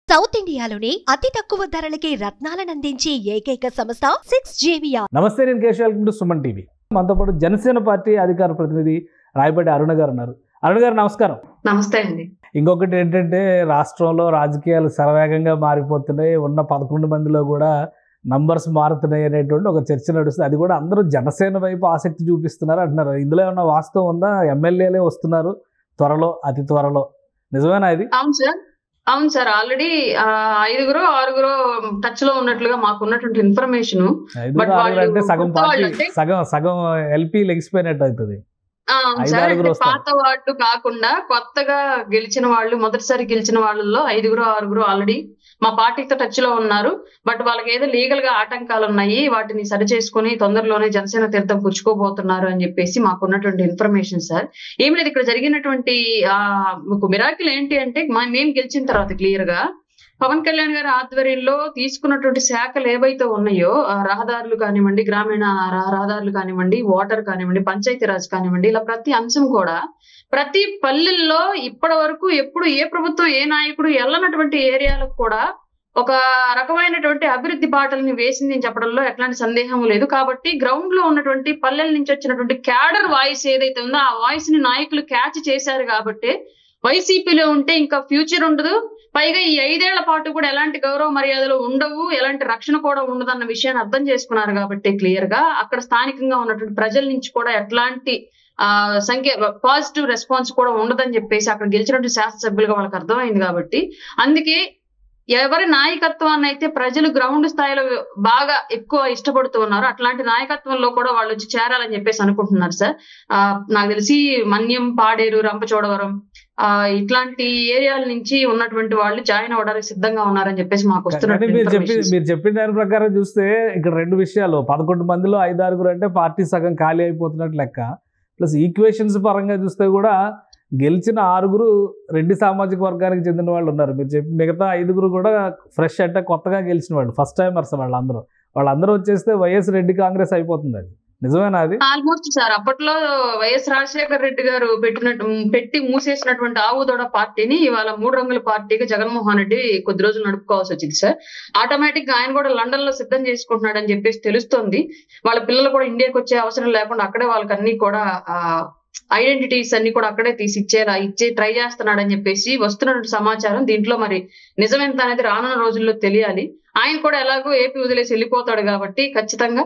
South ఇండియాలోని అతి తక్కువ ధరలకి రత్నాలనందించే ఏకైక సంస్థ 6JVR. నమస్తే, నేను కేశవ్. సుమన్ టీవీ. మనతో పాటు జనసేన పార్టీ అధికార ప్రతినిధి రాయపాటి అరుణ గారు ఉన్నారు. అరుణ గారు నమస్కారం. నమస్తే అండి. ఇంకొకటి ఏంటంటే, రాష్ట్రంలో రాజకీయాలు శరవేగంగా మారిపోతున్నాయి. ఉన్న 11 మందిలో కూడా నంబర్స్ మారుతున్నాయి అనేటువంటి ఒక చర్చ నడుస్తుంది. అది కూడా అందరూ జనసేన వైపు ఆసక్తి చూపిస్తున్నారు అంటున్నారు. ఇందులో ఏమన్నా వాస్తవం ఉందా? ఎమ్మెల్యేలే వస్తున్నారు త్వరలో, అతి త్వరలో, నిజమేనా ఇది? అవును సార్ ఆల్రెడీ 5గురు 6గురు టచ్ లో ఉన్నట్లుగా మాకు ఉన్నటువంటి ఇన్ఫర్మేషన్. అంటే సగం పార్టీ సగం ఎల్పీ లెగిసిపోయినట్టు అవుతుంది. పాత వాళ్ళు కాకుండా కొత్తగా గెలిచిన వాళ్ళు, మొదటిసారి గెలిచిన వాళ్ళలో 5గురు 6గురు ఆల్రెడీ మా పార్టీతో టచ్ లో ఉన్నారు. బట్ వాళ్ళకి ఏదో లీగల్ గా ఆటంకాలు ఉన్నాయి, వాటిని సరి చేసుకుని తొందరలోనే జనసేన తీర్థం పుచ్చుకోబోతున్నారు అని చెప్పేసి మాకున్నటువంటి ఇన్ఫర్మేషన్ సార్. ఏం లేదు, ఇక్కడ జరిగినటువంటి మిరాకిల్ ఏంటి అంటే, మేము గెలిచిన తర్వాత క్లియర్ గా పవన్ కళ్యాణ్ గారి ఆధ్వర్యంలో తీసుకున్నటువంటి శాఖలు ఏవైతే ఉన్నాయో, రహదారులు కానివ్వండి, గ్రామీణ రహదారులు కానివ్వండి, వాటర్ కానివ్వండి, పంచాయతీరాజ్ కానివ్వండి, ఇలా ప్రతి అంశం కూడా ప్రతి పల్లెల్లో ఇప్పటి వరకు ఎప్పుడు ఏ ప్రభుత్వం ఏ నాయకుడు వెళ్ళనటువంటి ఏరియాలకు కూడా ఒక రకమైనటువంటి అభివృద్ధి బాటల్ని వేసింది అని చెప్పడంలో ఎట్లాంటి సందేహం లేదు. కాబట్టి గ్రౌండ్ లో ఉన్నటువంటి పల్లెల నుంచి వచ్చినటువంటి క్యాడర్ వాయిస్ ఏదైతే ఉందో ఆ వాయిస్ ని నాయకులు క్యాచ్ చేశారు. కాబట్టి వైసీపీలో ఉంటే ఇంకా ఫ్యూచర్ ఉండదు. పైగా ఈ 5 ఏళ్ల పాటు కూడా ఎలాంటి గౌరవ మర్యాదలు ఉండవు, ఎలాంటి రక్షణ కూడా ఉండదు అన్న విషయాన్ని అర్థం చేసుకున్నారు. కాబట్టి క్లియర్ గా అక్కడ స్థానికంగా ఉన్నటువంటి ప్రజల నుంచి కూడా ఎట్లాంటి పాజిటివ్ రెస్పాన్స్ కూడా ఉండదని చెప్పేసి అక్కడ గెలిచినటువంటి శాసనసభ్యులుగా వాళ్ళకి అర్థమైంది. కాబట్టి అందుకే ఎవరి నాయకత్వాన్ని అయితే ప్రజలు గ్రౌండ్ స్థాయిలో బాగా ఎక్కువ ఇష్టపడుతూ ఉన్నారు, అట్లాంటి నాయకత్వంలో కూడా వాళ్ళు వచ్చి చేరాలని చెప్పేసి అనుకుంటున్నారు సార్. నాకు తెలిసి మన్యం, పాడేరు, రంపచోడవరం ఇట్లాంటి ఏరియాల నుంచి ఉన్నటువంటి వాళ్ళు జాయిన్ అవ్వడానికి సిద్ధంగా ఉన్నారని చెప్పేసి మాకు వస్తున్నారు. మీరు చెప్పిన దాని ప్రకారం చూస్తే ఇక్కడ 2 విషయాలు. 11 మందిలో 5, 6గురు అంటే పార్టీ సగం ఖాళీ అయిపోతున్నట్టు లెక్క. ప్లస్ ఈక్వేషన్స్ పరంగా చూస్తే కూడా గెలిచిన 6గురు రెడ్డి సామాజిక వర్గానికి చెందిన వాళ్ళు ఉన్నారు. మీరు చెప్పి మిగతా 5గురు కూడా ఫ్రెష్ అంటే కొత్తగా గెలిచిన వాళ్ళు, ఫస్ట్ టైమర్స్ వాళ్ళందరూ వచ్చేస్తే వైఎస్ రెడ్డి కాంగ్రెస్ అయిపోతుంది. అది నిజమేనా? అది ఆల్మోస్ట్ సార్ అప్పట్లో వైఎస్ రాజశేఖర రెడ్డి గారు పెట్టి మూసేసినటువంటి ఆవుదొడ పార్టీని ఇవాళ 3 రంగుల పార్టీగా జగన్మోహన్ రెడ్డి కొద్ది రోజులు నడుపుకోవాల్సి వచ్చింది సార్. ఆటోమేటిక్ గా ఆయన కూడా లండన్ లో సిద్ధం చేసుకుంటున్నాడు అని చెప్పేసి తెలుస్తోంది. వాళ్ళ పిల్లలు కూడా ఇండియాకి వచ్చే అవసరం లేకుండా అక్కడే వాళ్ళకి అన్ని కూడా ఐడెంటిటీస్ అన్ని కూడా అక్కడే ఇచ్చే ట్రై చేస్తున్నాడు అని చెప్పేసి వస్తున్నటువంటి సమాచారం. దీంట్లో మరి నిజమెంత అనేది రానున్న రోజుల్లో తెలియాలి. ఆయన కూడా ఎలాగో ఏపీ వదిలేసి వెళ్ళిపోతాడు కాబట్టి ఖచ్చితంగా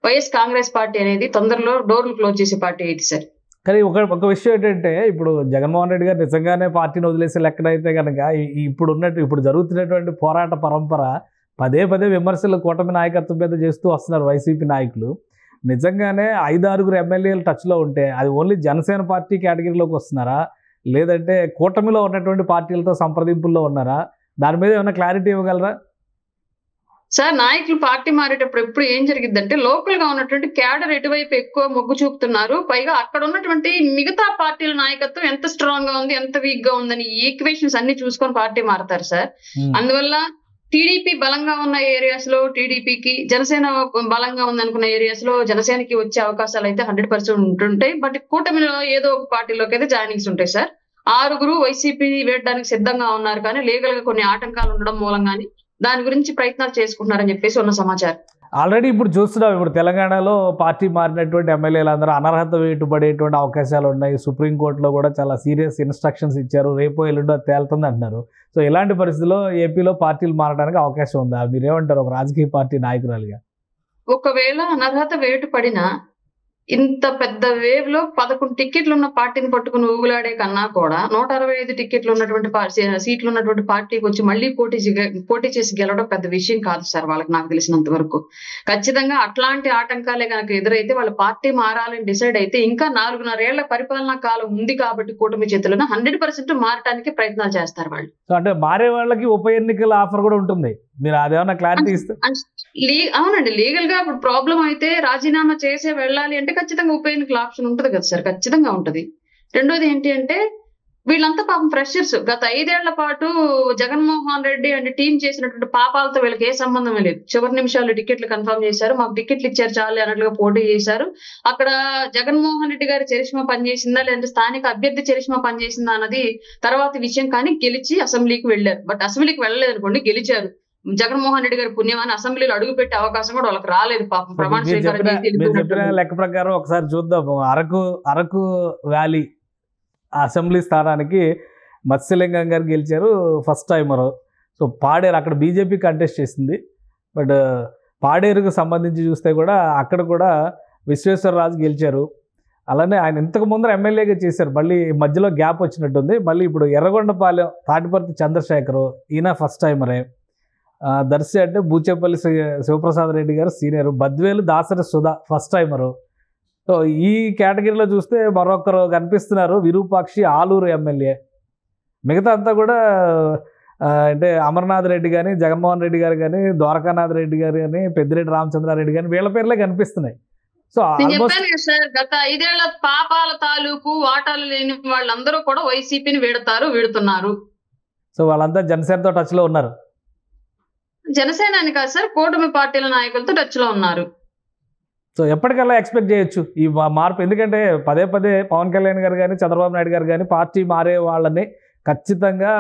వైఎస్ కాంగ్రెస్ పార్టీ అనేది తొందరలో డోర్లు క్లోజ్ చేసే పార్టీ అయితే సార్. కానీ ఒక విషయం ఏంటంటే, ఇప్పుడు జగన్మోహన్ రెడ్డి గారు నిజంగానే పార్టీని వదిలేసే లెక్కనైతే కనుక ఇప్పుడు జరుగుతున్నటువంటి పోరాట పరంపర పదే విమర్శలు కూటమి నాయకత్వం మీద చేస్తూ వస్తున్నారు వైసీపీ నాయకులు. నిజంగానే 5, 6గురు ఎమ్మెల్యేలు టచ్లో ఉంటే అది ఓన్లీ జనసేన పార్టీ కేటగిరీలోకి వస్తున్నారా, లేదంటే కూటమిలో ఉన్నటువంటి పార్టీలతో సంప్రదింపుల్లో ఉన్నారా? దాని మీద ఏమైనా క్లారిటీ ఇవ్వగలరా? సార్ నాయకులు పార్టీ మారేటప్పుడు ఎప్పుడు ఏం జరిగిద్దంటే, లోకల్ గా ఉన్నటువంటి క్యాడర్ ఎటువైపు ఎక్కువ మొగ్గు చూపుతున్నారు, పైగా అక్కడ ఉన్నటువంటి మిగతా పార్టీల నాయకత్వం ఎంత స్ట్రాంగ్ గా ఉంది, ఎంత వీక్ గా ఉందని ఈక్వేషన్స్ అన్ని చూసుకొని పార్టీ మారుతారు సార్. అందువల్ల టీడీపీ బలంగా ఉన్న ఏరియాస్ లో టీడీపీకి, జనసేన బలంగా ఉందనుకున్న ఏరియాస్ లో జనసేనకి వచ్చే అవకాశాలు అయితే 100% ఉంటుంటాయి. బట్ కూటమిలో ఏదో ఒక పార్టీలోకి అయితే జాయినింగ్స్ ఉంటాయి సార్. 6గురు వైసీపీ వేయడానికి సిద్ధంగా ఉన్నారు, కానీ లీగల్ గా కొన్ని ఆటంకాలు ఉండడం మూలంగానే దాని గురించి ప్రయత్నాలు చేసుకుంటున్నారని చెప్పేసి ఉన్న సమాచారం. ఆల్రెడీ ఇప్పుడు చూస్తున్నాం, ఇప్పుడు తెలంగాణలో పార్టీ మారినటువంటి ఎమ్మెల్యేలు అందరూ అనర్హత వేటుపడేటువంటి అవకాశాలు ఉన్నాయి. సుప్రీంకోర్టులో కూడా చాలా సీరియస్ ఇన్స్ట్రక్షన్స్ ఇచ్చారు, రేపో ఎల్లుండో తేలుతుంది అంటున్నారు. సో ఇలాంటి పరిస్థితుల్లో ఏపీలో పార్టీలు మారడానికి అవకాశం ఉందా? మీరేమంటారు ఒక రాజకీయ పార్టీ నాయకురాలుగా? ఒకవేళ అనర్హత వేటు పడినా ఇంత పెద్ద వేవ్ లో 11 టికెట్లు ఉన్న పార్టీని పట్టుకుని ఊగులాడే కన్నా కూడా 165 టికెట్లు ఉన్నటువంటి సీట్లు ఉన్నటువంటి పార్టీకి వచ్చి మళ్ళీ పోటీ చేసి గెలవడం పెద్ద విషయం కాదు సార్ వాళ్ళకి, నాకు తెలిసినంత వరకు. ఖచ్చితంగా అట్లాంటి ఆటంకాలే కనుక ఎదురైతే వాళ్ళ పార్టీ మారాలని డిసైడ్ అయితే ఇంకా 4.5 ఏళ్ల పరిపాలనా కాలం ఉంది కాబట్టి కూటమి చేతులను 100% మారడానికి ప్రయత్నాలు చేస్తారు వాళ్ళు. అంటే మారే వాళ్ళకి ఉప ఎన్నికల ఆఫర్ కూడా ఉంటుంది, మీరు అదేమన్నా క్లారిటీ ఇస్తే? అవునండి, లీగల్ గా ఇప్పుడు ప్రాబ్లం అయితే రాజీనామా చేసే వెళ్ళాలి అంటే ఖచ్చితంగా ఉప ఎన్నికల ఆప్షన్ ఉంటుంది కదా సార్, ఖచ్చితంగా ఉంటది. రెండోది ఏంటి అంటే, వీళ్ళంతా పాపం ఫ్రెషర్స్. గత 5 ఏళ్ల పాటు జగన్మోహన్ రెడ్డి అండ్ టీం చేసినటువంటి పాపాలతో వీళ్ళకి ఏ సంబంధం లేదు. చివరి నిమిషాల్లో టికెట్లు కన్ఫర్మ్ చేశారు, మాకు టికెట్లు ఇచ్చారు చాలు అన్నట్లుగా పోటీ చేశారు. అక్కడ జగన్మోహన్ రెడ్డి గారి చరిష్మా పనిచేసిందా లేదంటే స్థానిక అభ్యర్థి చరిష్మా పనిచేసిందా అన్నది తర్వాత విషయం. కానీ గెలిచి అసెంబ్లీకి వెళ్ళారు. బట్ అసెంబ్లీకి వెళ్ళలేదు అనుకోండి, గెలిచారు. జగన్మోహన్ రెడ్డి గారి పుణ్యమాన్ని అసెంబ్లీలో అడుగు పెట్టే అవకాశం కూడా వాళ్ళకి రాలేదు పాపం. ప్రమాణ స్వీకారం లెక్క ప్రకారం ఒకసారి చూద్దాం. అరకు వ్యాలీ అసెంబ్లీ స్థానానికి మత్స్యలింగం గారు గెలిచారు, ఫస్ట్ టైమరు. సో పాడేరు అక్కడ బీజేపీ కంటెస్ట్ చేసింది. బట్ పాడేరుకు సంబంధించి చూస్తే కూడా అక్కడ కూడా విశ్వేశ్వరరాజు గెలిచారు. అలానే ఆయన ఇంతకు ముందర ఎమ్మెల్యేగా చేశారు, మళ్ళీ మధ్యలో గ్యాప్ వచ్చినట్టుంది. మళ్ళీ ఇప్పుడు ఎర్రగొండపాలెం తాటిపర్తి చంద్రశేఖరు, ఈయన ఫస్ట్ టైమరే. దర్శి అంటే బూచేపల్లి శివప్రసాద్ రెడ్డి గారు senior. Badvel Dasari Sudha first timer. So ఈ కేటగిరీలో చూస్తే మరొకరు కనిపిస్తున్నారు, విరూపాక్షి ఆలూరు ఎమ్మెల్యే. మిగతా అంతా కూడా అంటే అమర్నాథ్ రెడ్డి కానీ, జగన్మోహన్ రెడ్డి గారు కానీ, ద్వారకానాథ్ రెడ్డి గారు కానీ, పెద్దిరెడ్డి రామచంద్రారెడ్డి కానీ వీళ్ళ పేర్లే కనిపిస్తున్నాయి. సో గత 5 ఏళ్ల పాపాల తాలూకు వాటాలు లేని వాళ్ళందరూ కూడా వైసీపీని వీడుతున్నారు. సో వాళ్ళంతా జనసేనతో టచ్ లో ఉన్నారు. జనసేన అని కాదు సార్, కూటమి పార్టీల నాయకులతో టచ్ లో ఉన్నారు. సో ఎప్పటికల్లా ఎక్స్పెక్ట్ చేయొచ్చు ఈ మార్పు? ఎందుకంటే పదే పదే పవన్ కళ్యాణ్ గారు కానీ, చంద్రబాబు నాయుడు గారు కానీ పార్టీ మారే వాళ్ళని ఖచ్చితంగా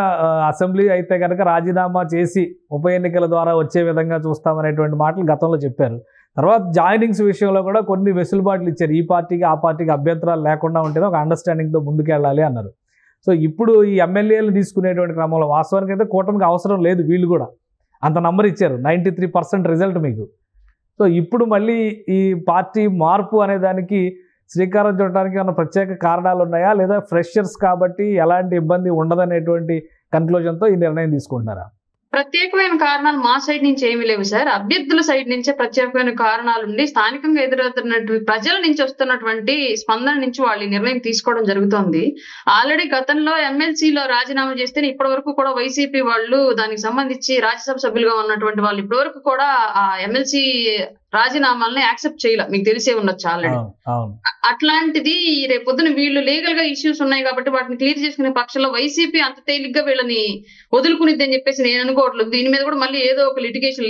అసెంబ్లీ అయితే కనుక రాజీనామా చేసి ఉప ఎన్నికల ద్వారా వచ్చే విధంగా చూస్తామనేటువంటి మాటలు గతంలో చెప్పారు. తర్వాత జాయినింగ్స్ విషయంలో కూడా కొన్ని వెసులుబాట్లు ఇచ్చారు. ఈ పార్టీకి ఆ పార్టీకి అభ్యంతరాలు లేకుండా ఉంటేనే ఒక అండర్స్టాండింగ్తో ముందుకెళ్ళాలి అన్నారు. సో ఇప్పుడు ఈ ఎమ్మెల్యేలు తీసుకునేటువంటి క్రమంలో వాస్తవానికి అయితే కూటమికి అవసరం లేదు, వీళ్ళు కూడా అంత నంబర్ ఇచ్చారు, 93% రిజల్ట్ మీకు. సో ఇప్పుడు మళ్ళీ ఈ పార్టీ మార్పు అనే దానికి శ్రీకారం చుట్టడానికి ఏమైనా ప్రత్యేక కారణాలు ఉన్నాయా, లేదా ఫ్రెషర్స్ కాబట్టి ఎలాంటి ఇబ్బంది ఉండదనేటువంటి కన్క్లూజన్తో ఈ నిర్ణయం తీసుకుంటున్నారా? ప్రత్యేకమైన కారణాలు మా సైడ్ నుంచి ఏమీ లేవు సార్. అభ్యర్థుల సైడ్ నుంచే ప్రత్యేకమైన కారణాలు ఉండి స్థానికంగా ఎదురవుతున్నటువంటి ప్రజల నుంచి వస్తున్నటువంటి స్పందన నుంచి వాళ్ళు ఈ నిర్ణయం తీసుకోవడం జరుగుతోంది. ఆల్రెడీ గతంలో ఎమ్మెల్సీలో రాజీనామా చేస్తే ఇప్పటి వరకు కూడా వైసీపీ వాళ్ళు దానికి సంబంధించి రాజ్యసభ సభ్యులుగా ఉన్నటువంటి వాళ్ళు ఇప్పటి వరకు కూడా ఆ ఎమ్మెల్సీ రాజీనామాలని యాక్సెప్ట్ చేయాల, మీకు తెలిసే ఉండొచ్చు ఆల్రెడీ. అట్లాంటిది రేపొద్దున వీళ్ళు లీగల్ గా ఇష్యూస్ ఉన్నాయి కాబట్టి వాటిని క్లియర్ చేసుకునే పక్షంలో వైసీపీ అంత తేలిగ్గా వీళ్ళని వదులుకునిద్ది అని చెప్పేసి నేను అనుకోవట్లేదు. దీని మీద కూడా మళ్ళీ ఏదో ఒక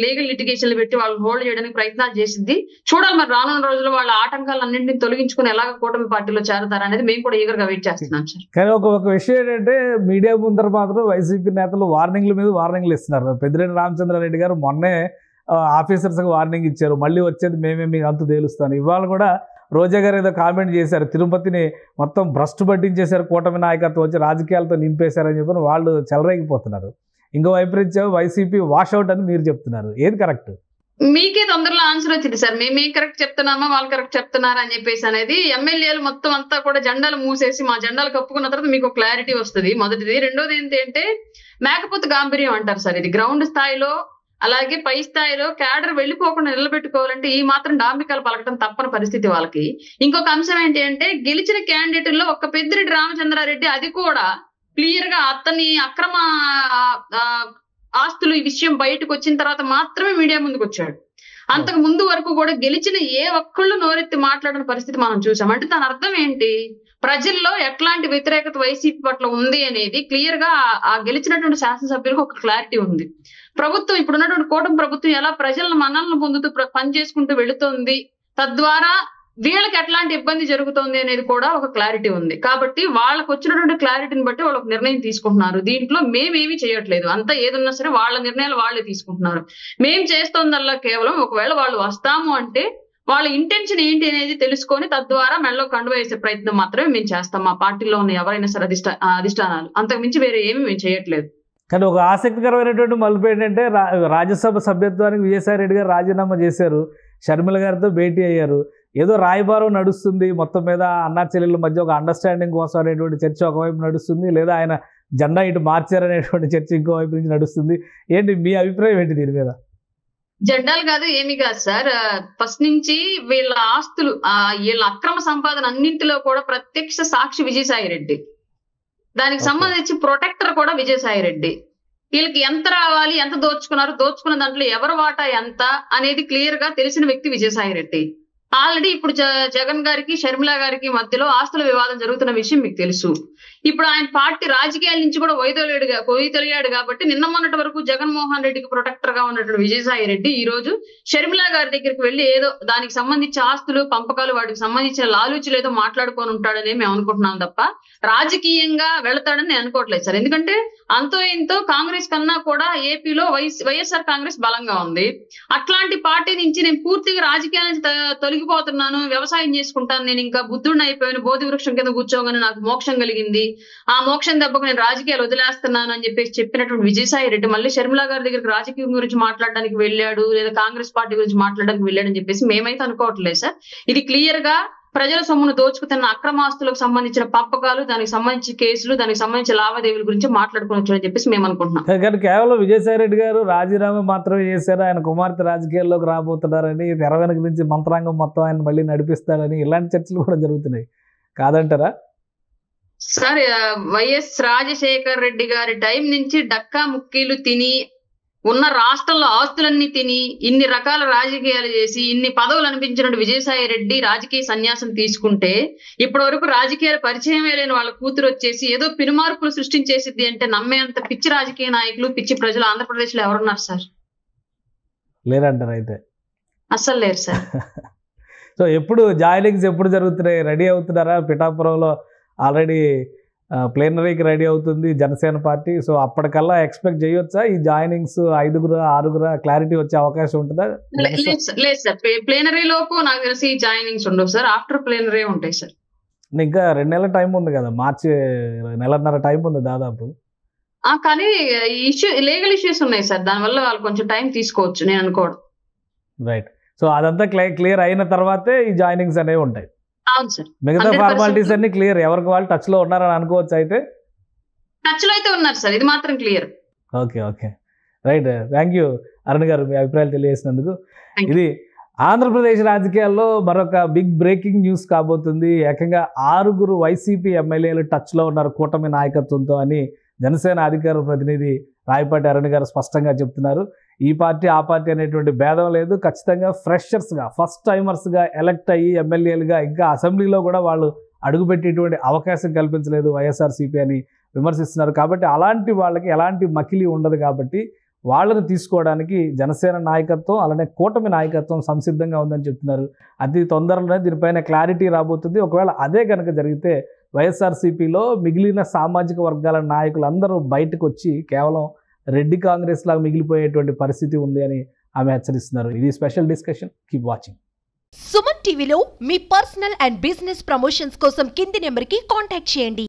లీగల్ లిటిగేషన్లు పెట్టి వాళ్ళని హోల్డ్ చేయడానికి ప్రయత్నాలు చేసింది. చూడాలి మరి రానున్న రోజుల్లో వాళ్ళ ఆటంకాలన్నింటినీ తొలగించుకుని ఎలాగ కూటమి పార్టీలో చేరతారనేది మేము కూడా ఈగర్ గా వెయిట్ చేస్తున్నాం సార్. కానీ ఒక విషయం ఏంటంటే మీడియా ముందర మాత్రం వైసీపీ నేతలు వార్నింగ్ల మీద వార్నింగ్లు ఇస్తున్నారు. పెద్దిరెడ్డి రామచంద్రారెడ్డి గారు మొన్నే ఆఫీసర్స్కి వార్నింగ్ ఇచ్చారు, మళ్ళీ వచ్చేది మేమే మీకు అంతు తేలుస్తాను. ఇవాళ కూడా రోజా గారు ఏదో కామెంట్ చేశారు, తిరుపతిని మొత్తం భ్రష్టు పట్టించేశారు, కూటమి నాయకత్వం వచ్చి రాజకీయాలతో నింపేశారని చెప్పి వాళ్ళు చెలరేగిపోతున్నారు. ఇంకో వైపరీత్యం వైసీపీ వాషౌట్ అని మీరు చెప్తున్నారు. ఏది కరెక్ట్? మీకే తొందరలో ఆన్సర్ వచ్చింది సార్. మేమేం కరెక్ట్ చెప్తున్నామా వాళ్ళు కరెక్ట్ చెప్తున్నారా అని చెప్పేసి అనేది. ఎమ్మెల్యేలు మొత్తం అంతా కూడా జెండాలు మూసేసి మా జెండాలు కప్పుకున్న తర్వాత మీకు క్లారిటీ వస్తుంది, మొదటిది. రెండోది ఏంటంటే మేకపోతు గాంభీర్యం అంటారు సార్. ఇది గ్రౌండ్ స్థాయిలో అలాగే పై స్థాయిలో క్యాడర్ వెళ్ళిపోకుండా నిలబెట్టుకోవాలంటే ఈ మాత్రం డాంబికాలు పలకడం తప్పని పరిస్థితి వాళ్ళకి. ఇంకొక అంశం ఏంటి అంటే గెలిచిన క్యాండిడేట్లో ఒక్క పెద్దిరెడ్డి రామచంద్రారెడ్డి, అది కూడా క్లియర్ గా అతని అక్రమ ఆస్తులు ఈ విషయం బయటకు వచ్చిన తర్వాత మాత్రమే మీడియా ముందుకు వచ్చాడు. అంతకు ముందు వరకు కూడా గెలిచిన ఏ ఒక్కళ్ళు నోరెత్తి మాట్లాడిన పరిస్థితి మనం చూసాం. అంటే దాని అర్థం ఏంటి? ప్రజల్లో ఎట్లాంటి వ్యతిరేకత వైసీపీ పట్ల ఉంది అనేది క్లియర్ గా ఆ గెలిచినటువంటి శాసనసభ్యులకు ఒక క్లారిటీ ఉంది. ప్రభుత్వం ఇప్పుడున్నటువంటి కూటమి ప్రభుత్వం ఎలా ప్రజలను మన్నలను పొందుతూ పనిచేసుకుంటూ వెళుతోంది, తద్వారా వీళ్ళకి ఎట్లాంటి ఇబ్బంది జరుగుతోంది అనేది కూడా ఒక క్లారిటీ ఉంది. కాబట్టి వాళ్ళకు వచ్చినటువంటి క్లారిటీని బట్టి వాళ్ళు ఒక నిర్ణయం తీసుకుంటున్నారు. దీంట్లో మేమేమి చేయట్లేదు, అంతా ఏదున్నా సరే వాళ్ళ నిర్ణయాలు వాళ్ళే తీసుకుంటున్నారు. మేం చేస్తోందల్లా కేవలం ఒకవేళ వాళ్ళు వస్తాము అంటే వాళ్ళ ఇంటెన్షన్ ఏంటి అనేది తెలుసుకొని తద్వారా మెడలో కండువ వేసే ప్రయత్నం మాత్రమే మేము చేస్తాం. మా పార్టీలో ఉన్న ఎవరైనా సరే అధిష్టానాలు, అంతకు మించి వేరే ఏమి మేము చేయట్లేదు. కానీ ఒక ఆసక్తికరమైనటువంటి మలుపు ఏంటంటే రాజ్యసభ సభ్యత్వానికి విజయసాయి రెడ్డి గారు రాజీనామా చేశారు, షర్మిల గారితో భేటీ అయ్యారు. ఏదో రాయబారం నడుస్తుంది, మొత్తం మీద అన్నా చెల్లెళ్ళ మధ్య ఒక అండర్స్టాండింగ్ కోసం అనేటువంటి చర్చ ఒకవైపు నడుస్తుంది, లేదా ఆయన జెండా ఇటు మార్చారనేటువంటి చర్చ ఇంకోవైపు నుంచి నడుస్తుంది. ఏంటి మీ అభిప్రాయం ఏంటి దీని మీద? జెండాలు కాదు ఏమి కాదు సార్. ఫస్ట్ నుంచి వీళ్ళ ఆస్తులు వీళ్ళ అక్రమ సంపాదన అన్నింటిలో కూడా ప్రత్యక్ష సాక్షి విజయసాయి రెడ్డి, దానికి సంబంధించి ప్రొటెక్టర్ కూడా విజయసాయి రెడ్డి. వీళ్ళకి ఎంత రావాలి, ఎంత దోచుకున్నారు, దోచుకున్న దాంట్లో ఎవరి వాటా ఎంత అనేది క్లియర్ గా తెలిసిన వ్యక్తి విజయసాయి రెడ్డి. ఆల్రెడీ ఇప్పుడు జగన్ గారికి షర్మిల గారికి మధ్యలో ఆస్తుల వివాదం జరుగుతున్న విషయం మీకు తెలుసు. ఇప్పుడు ఆయన పార్టీ రాజకీయాల నుంచి కూడా వైదొలిగాడు కాబట్టి నిన్న మొన్నటి వరకు జగన్మోహన్ రెడ్డికి ప్రొటెక్టర్ గా ఉన్నటువంటి విజయసాయి రెడ్డి ఈ రోజు షర్మిల గారి దగ్గరికి వెళ్లి ఏదో దానికి సంబంధించి ఆస్తులు పంపకాలు వాటికి సంబంధించిన లాలూచులు ఏదో మాట్లాడుకొని ఉంటాడని మేము అనుకుంటున్నాం తప్ప రాజకీయంగా వెళతాడని నేను అనుకోవట్లేదు సార్. ఎందుకంటే అంతో ఇంతో కాంగ్రెస్ కన్నా కూడా ఏపీలో వైఎస్ఆర్ కాంగ్రెస్ బలంగా ఉంది. అట్లాంటి పార్టీ నుంచి నేను పూర్తిగా రాజకీయాల నుంచి తొలగిపోతున్నాను, వ్యవసాయం చేసుకుంటాను, నేను ఇంకా బుద్ధుడిని అయిపోయాను, బోధి వృక్షం కింద కూర్చోగానే నాకు మోక్షం కలిగింది, ఆ మోక్షం దెబ్బకు నేను రాజకీయాలు వదిలేస్తున్నాను అని చెప్పేసి చెప్పినటువంటి విజయసాయి రెడ్డి మళ్ళీ షర్మిల గారి దగ్గరికి రాజకీయం గురించి మాట్లాడడానికి వెళ్ళాడు, లేదా కాంగ్రెస్ పార్టీ గురించి మాట్లాడడానికి వెళ్ళాడు అని చెప్పేసి మేమైతే అనుకోవట్లేదు సార్. ఇది క్లియర్ గా ప్రజల సొమ్మును దోచుకుతున్న అక్రమాస్తులకు సంబంధించిన పంపకాలు, దానికి సంబంధించి కేసులు, దానికి సంబంధించిన లావాదేవీల గురించి మాట్లాడుకోవచ్చు అని చెప్పేసి మేము అనుకుంటున్నాం. కానీ కేవలం విజయసాయి రెడ్డి గారు రాజీనామా మాత్రమే చేశారు, ఆయన కుమార్తె రాజకీయాల్లోకి రాబోతున్నారని, తెర వెనక నుంచి మంత్రాంగం మొత్తం ఆయన మళ్ళీ నడిపిస్తారని ఇలాంటి చర్చలు కూడా జరుగుతున్నాయి, కాదంటారా? సార్, వైఎస్ రాజశేఖర్ రెడ్డి గారి టైం నుంచి డక్కా ముక్కీలు తిని ఉన్న రాష్ట్రంలో ఆస్తులన్నీ తిని ఇన్ని రకాల రాజకీయాలు చేసి ఇన్ని పదవులు అనిపించిన విజయసాయి రెడ్డి రాజకీయ సన్యాసం తీసుకుంటే ఇప్పటి వరకు రాజకీయాల పరిచయమే లేని వాళ్ళ కూతురు వచ్చేసి ఏదో పినుమార్పులు సృష్టించేసిద్ది అంటే నమ్మేంత పిచ్చి రాజకీయ నాయకులు, పిచ్చి ప్రజలు ఆంధ్రప్రదేశ్ లో ఎవరున్నారు సార్? లేరంటారు అయితే? అస్సలు లేరు సార్. సో ఎప్పుడు జాయినింగ్స్ ఎప్పుడు జరుగుతున్నాయి? రెడీ అవుతున్నారా? పిఠాపురంలో ఆల్రెడీ ప్లేనరీకి రెడీ అవుతుంది జనసేన పార్టీ. సో అప్పటికల్లా ఎక్స్పెక్ట్ చేయొచ్చా ఈ జాయినింగ్స్ 5 6 క్లారిటీ వచ్చే అవకాశం ఉంటుందా? లేదు సార్, ప్లేనరీ లోపు నాకు తెలిసి జాయినింగ్స్ ఉండవు సార్, ఆఫ్టర్ ప్లేనరీ ఉంటాయి సార్. ఇంకా 2 నెలల టైం ఉంది కదా, మార్చి నెలన్నర టైం ఉంది దాదాపు. కానీ లీగల్ ఇష్యూస్ ఉన్నాయి సార్, దానివల్ల వాళ్ళు కొంచెం టైం తీసుకోవచ్చు నేను అనుకోవడం. రైట్. సో అదంతా క్లియర్ అయిన తర్వాతే ఈ జాయినింగ్స్ అనేవి ఉంటాయి. అవును సార్. మిగతా ఫార్మాలిటీస్ అన్ని క్లియర్, ఎవరికి వాళ్ళు టచ్ లో ఉన్నారని అనుకోవచ్చు అయితే? టచ్ లో అయితే ఉన్నారు సార్, ఇది మాత్రం clear. Okay okay right. Thank you Arun గారు, మీ అభిప్రాయాలు తెలియజేసినందుకు. ఇది ఆంధ్రప్రదేశ్ రాజకీయాల్లో మరొక బిగ్ బ్రేకింగ్ న్యూస్ కాబోతుంది. ఏకంగా 6 వైసీపీ ఎమ్మెల్యేలు టచ్ లో ఉన్నారు కూటమి నాయకత్వంతో అని జనసేన అధికార ప్రతినిధి రాయపాటి అరుణ్ గారు స్పష్టంగా చెప్తున్నారు. ఈ పార్టీ ఆ పార్టీ అనేటువంటి భేదం లేదు, ఖచ్చితంగా ఫ్రెషర్స్గా, ఫస్ట్ టైమర్స్గా ఎలక్ట్ అయ్యి ఎమ్మెల్యేలుగా ఇంకా అసెంబ్లీలో కూడా వాళ్ళు అడుగుపెట్టేటువంటి అవకాశం కల్పించలేదు వైఎస్ఆర్సీపీ అని విమర్శిస్తున్నారు. కాబట్టి అలాంటి వాళ్ళకి ఎలాంటి మకిలి ఉండదు కాబట్టి వాళ్ళని తీసుకోవడానికి జనసేన నాయకత్వం అలానే కూటమి నాయకత్వం సంసిద్ధంగా ఉందని చెప్తున్నారు. అతి తొందరలోనే దీనిపైన క్లారిటీ రాబోతుంది. ఒకవేళ అదే కనుక జరిగితే వైఎస్ఆర్సీపీలో మిగిలిన సామాజిక వర్గాల నాయకులందరూ బయటకు వచ్చి కేవలం రెడ్డి కాంగ్రెస్ లాగా మిగిలిపోయేటువంటి పరిస్థితి ఉంది అని ఆమె హెచ్చరిస్తున్నారు. ఇది special discussion. Keep watching. Suman టీవీలో మీ పర్సనల్ అండ్ బిజినెస్ ప్రమోషన్స్ కోసం కింది నెంబర్కి కాంటాక్ట్ చేయండి.